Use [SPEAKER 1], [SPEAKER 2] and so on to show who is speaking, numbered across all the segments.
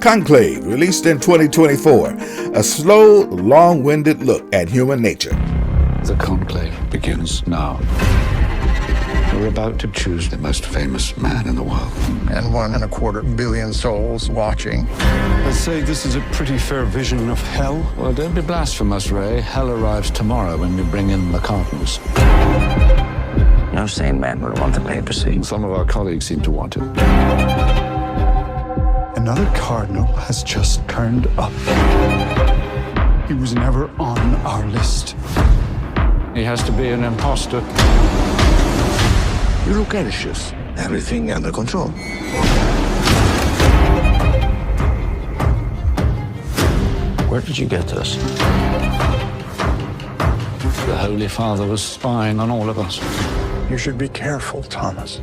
[SPEAKER 1] Conclave, released in 2024, a slow, long-winded look at human nature.
[SPEAKER 2] The conclave begins now. We're about to choose the most famous man in the world.
[SPEAKER 3] And 1.25 billion souls watching.
[SPEAKER 2] Let's say this is a pretty fair vision of hell. Well, don't be blasphemous, Ray. Hell arrives tomorrow when we bring in the cardinals.
[SPEAKER 4] No sane man would want the papacy.
[SPEAKER 2] Some of our colleagues seem to want it.
[SPEAKER 5] Another cardinal has just turned up. He was never on our list.
[SPEAKER 2] He has to be an imposter.
[SPEAKER 6] You look anxious. Everything under control.
[SPEAKER 4] Where did you get this?
[SPEAKER 2] The Holy Father was spying on all of us.
[SPEAKER 3] You should be careful, Thomas.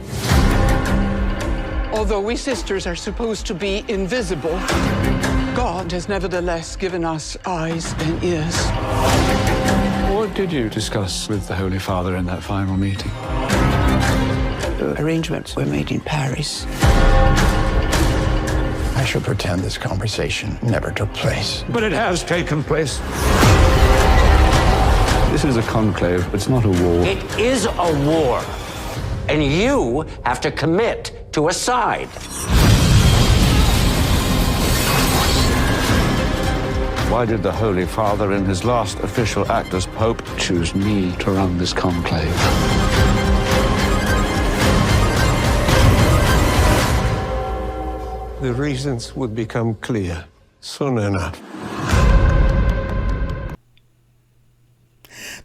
[SPEAKER 7] Although we sisters are supposed to be invisible, God has nevertheless given us eyes and ears.
[SPEAKER 2] What did you discuss with the Holy Father in that final meeting?
[SPEAKER 7] The arrangements were made in Paris.
[SPEAKER 3] I shall pretend this conversation never took place.
[SPEAKER 2] But it has taken place. This is a conclave. It's not a war.
[SPEAKER 4] It is a war. And you have to commit to a side.
[SPEAKER 2] Why did the Holy Father, in his last official act as Pope, choose me to run this conclave?
[SPEAKER 8] The reasons would become clear soon enough.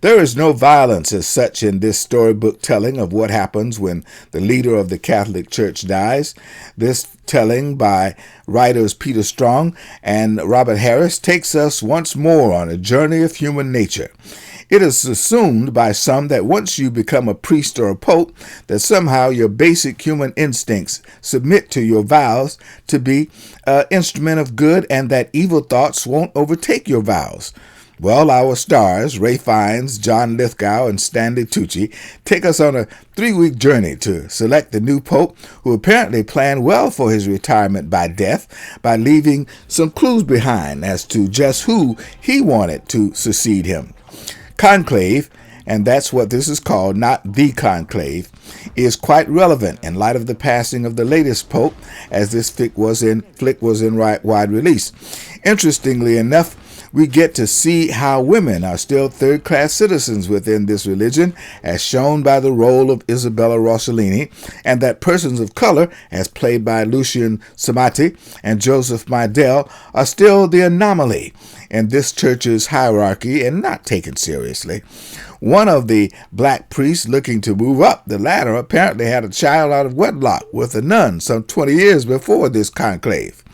[SPEAKER 1] There is no violence as such in this storybook telling of what happens when the leader of the Catholic Church dies. This telling by writers Peter Strong and Robert Harris takes us once more on a journey of human nature. It is assumed by some that once you become a priest or a pope, that somehow your basic human instincts submit to your vows to be an instrument of good and that evil thoughts won't overtake your vows. Well, our stars, Ray Fiennes, John Lithgow, and Stanley Tucci, take us on a 3-week journey to select the new pope, who apparently planned well for his retirement by death by leaving some clues behind as to just who he wanted to succeed him. Conclave, and that's what this is called, not the conclave, is quite relevant in light of the passing of the latest pope, as this flick was in wide release. Interestingly enough, we get to see how women are still third-class citizens within this religion, as shown by the role of Isabella Rossellini, and that persons of color, as played by Lucian Samati and Joseph Meidel, are still the anomaly in this church's hierarchy and not taken seriously. One of the black priests looking to move up the ladder apparently had a child out of wedlock with a nun some 20 years before this conclave.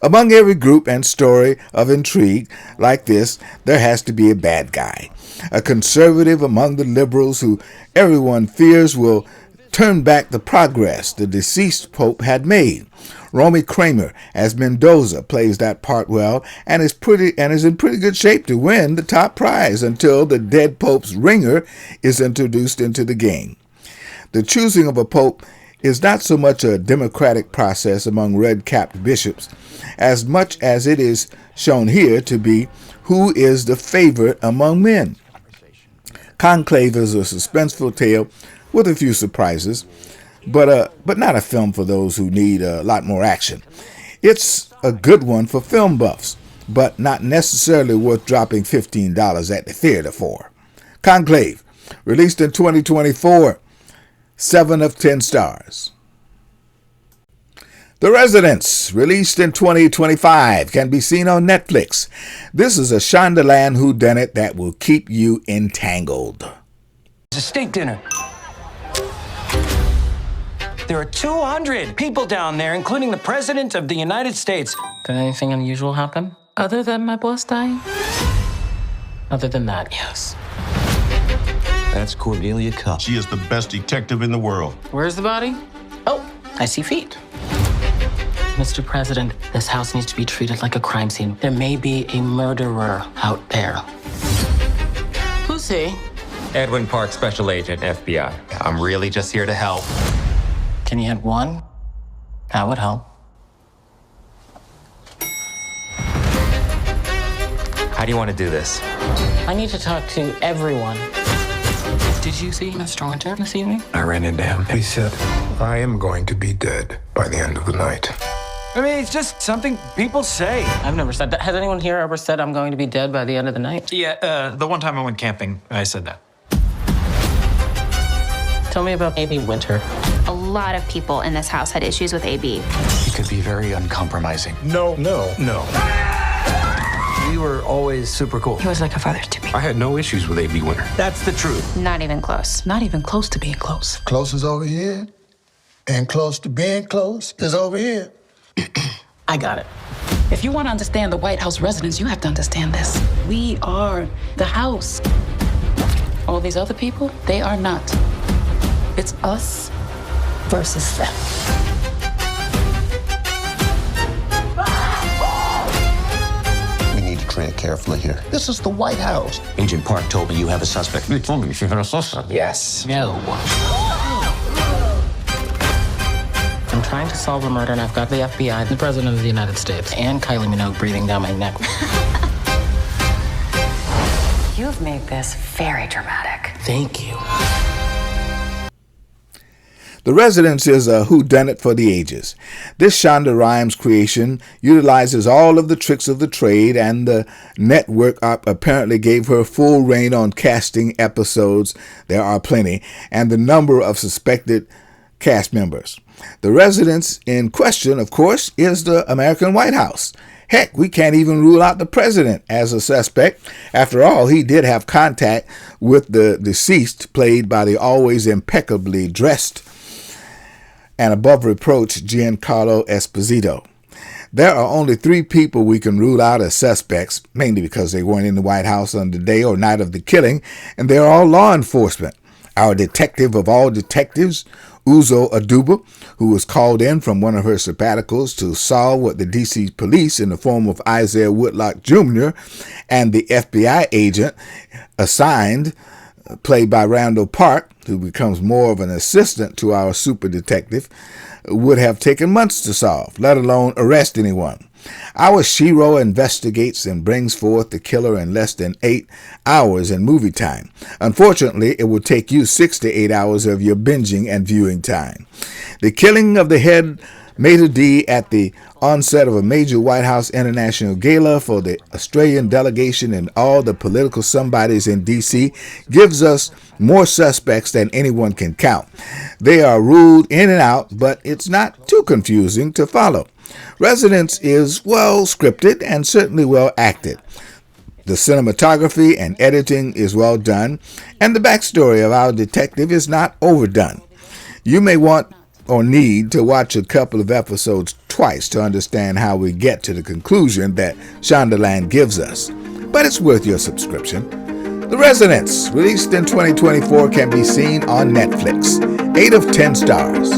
[SPEAKER 1] Among every group and story of intrigue like this, there has to be a bad guy, a conservative among the liberals who everyone fears will turn back the progress the deceased pope had made. Romy Kramer as Mendoza plays that part well and is in pretty good shape to win the top prize until the dead pope's ringer is introduced into the game. The choosing of a pope is not so much a democratic process among red-capped bishops as much as it is shown here to be who is the favorite among men. Conclave is a suspenseful tale with a few surprises, but not a film for those who need a lot more action. It's a good one for film buffs, but not necessarily worth dropping $15 at the theater for. Conclave, released in 2024, 7 of 10 stars. The Residence, released in 2025, can be seen on Netflix. This is a Shondaland whodunit that will keep you entangled.
[SPEAKER 9] It's a steak dinner. There are 200 people down there, including the President of the United States.
[SPEAKER 10] Did anything unusual happen? Other than my boss dying? Other than that, yes.
[SPEAKER 6] That's Cordelia Cup.
[SPEAKER 11] She is the best detective in the world.
[SPEAKER 10] Where's the body? Oh, I see feet. Mr. President, this house needs to be treated like a crime scene. There may be a murderer out there. Who's he?
[SPEAKER 12] Edwin Park, Special Agent, FBI. I'm really just here to help.
[SPEAKER 10] Can you hit one? That would help.
[SPEAKER 12] How do you want to do this?
[SPEAKER 10] I need to talk to everyone. Did you see Mr. Winter this evening?
[SPEAKER 8] I ran into him. He said, I am going to be dead by the end of the night.
[SPEAKER 9] I mean, it's just something people say.
[SPEAKER 10] I've never said that. Has anyone here ever said I'm going to be dead by the end of the night?
[SPEAKER 13] Yeah, the one time I went camping, I said that.
[SPEAKER 10] Tell me about AB Winter.
[SPEAKER 14] A lot of people in this house had issues with AB.
[SPEAKER 8] He could be very uncompromising.
[SPEAKER 13] No.
[SPEAKER 8] We were always super cool.
[SPEAKER 14] He was like a father to me.
[SPEAKER 8] I had no issues with A.B. Winter.
[SPEAKER 9] That's the truth.
[SPEAKER 14] Not even close.
[SPEAKER 10] Not even close to being close.
[SPEAKER 3] Close is over here, and close to being close is over here.
[SPEAKER 10] I got it. If you want to understand the White House residents, you have to understand this. We are the house. All these other people, they are not. It's us versus them.
[SPEAKER 3] We need to tread carefully here. This is the White House.
[SPEAKER 6] Agent Park told me you have a suspect. You told me you had a suspect.
[SPEAKER 8] Yes.
[SPEAKER 10] No. I'm trying to solve a murder, and I've got the FBI, the President of the United States, and Kylie Minogue breathing down my neck.
[SPEAKER 14] You've made this very dramatic.
[SPEAKER 10] Thank you.
[SPEAKER 1] The Residence is a whodunit for the ages. This Shonda Rhimes creation utilizes all of the tricks of the trade, and the network apparently gave her full reign on casting episodes. There are plenty, and the number of suspected cast members. The Residence in question, of course, is the American White House. Heck, we can't even rule out the president as a suspect. After all, he did have contact with the deceased, played by the always impeccably dressed and above reproach Giancarlo Esposito. There are only 3 people we can rule out as suspects, mainly because they weren't in the White House on the day or night of the killing, and they're all law enforcement. Our detective of all detectives, Uzo Aduba, who was called in from one of her sabbaticals to solve what the D.C. police, in the form of Isaiah Whitlock Jr., and the FBI agent assigned, played by Randall Park, who becomes more of an assistant to our super detective, would have taken months to solve, let alone arrest anyone. Our Shiro investigates and brings forth the killer in less than 8 hours in movie time. Unfortunately, it will take you 6 to 8 hours of your binging and viewing time. The killing of the head maitre d' at the onset of a major White House International Gala for the Australian delegation and all the political somebodies in D.C. gives us more suspects than anyone can count. They are ruled in and out, but it's not too confusing to follow. Residence is well scripted and certainly well acted. The cinematography and editing is well done, and the backstory of our detective is not overdone. You may want or need to watch a couple of episodes twice to understand how we get to the conclusion that Shondaland gives us, but it's worth your subscription. The Residence, released in 2024, can be seen on Netflix. 8 of 10 stars.